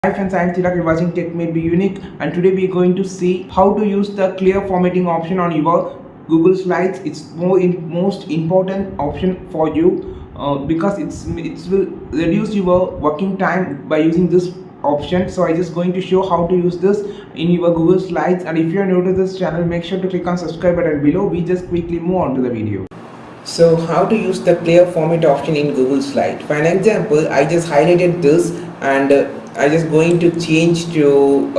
Hi friends, I am Tilak, you're watching Tech May Be Unique, and today we are going to see how to use the clear formatting option on your Google Slides. It's most important option for you because it will reduce your working time by using this option. So I just going to show how to use this in your Google Slides. And if you are new to this channel, make sure to click on subscribe button below. We just quickly move on to the video. So how to use the clear format option in Google Slide. For an example, I just highlighted this and I just going to change to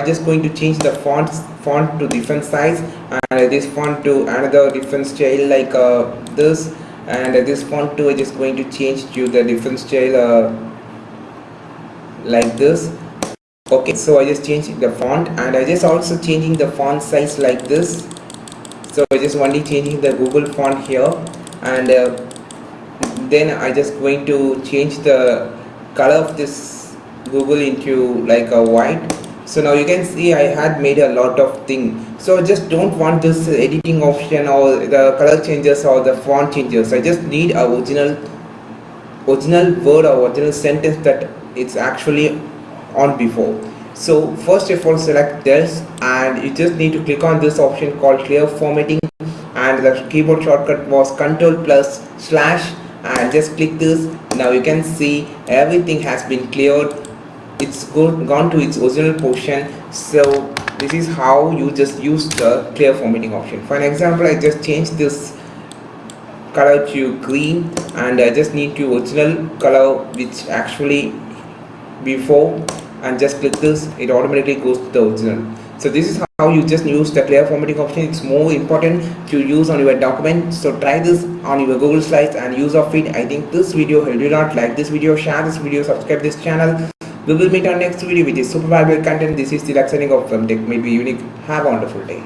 just going to change the font to different size, and this font to another different style like this, and this font to I just going to change to the different style like this. Okay, so I just changed the font, and I just also changing the font size like this. So I just only changing the Google font here, and then I just going to change the color of this Google into like a white. So now you can see I had made a lot of things. So I just don't want this editing option or the color changes or the font changes. I just need a original word or original sentence that it's actually on before. So first of all, select this, and you just need to click on this option called clear formatting, and the keyboard shortcut was Ctrl plus slash, and just click this. Now you can see everything has been cleared. It's gone to its original position. So this is how you just use the clear formatting option. For an example, I just changed this color to green, and I just need to original color which actually before, and just click this, it automatically goes to the original. So this is how you just use the clear formatting option. It's more important to use on your document. So try this on your Google Slides and use of it. I think this video helped you out. Like this video, share this video, subscribe this channel. We will meet on next video which is super valuable content. This is the signing off from Tech May Be Unique. Have a wonderful day.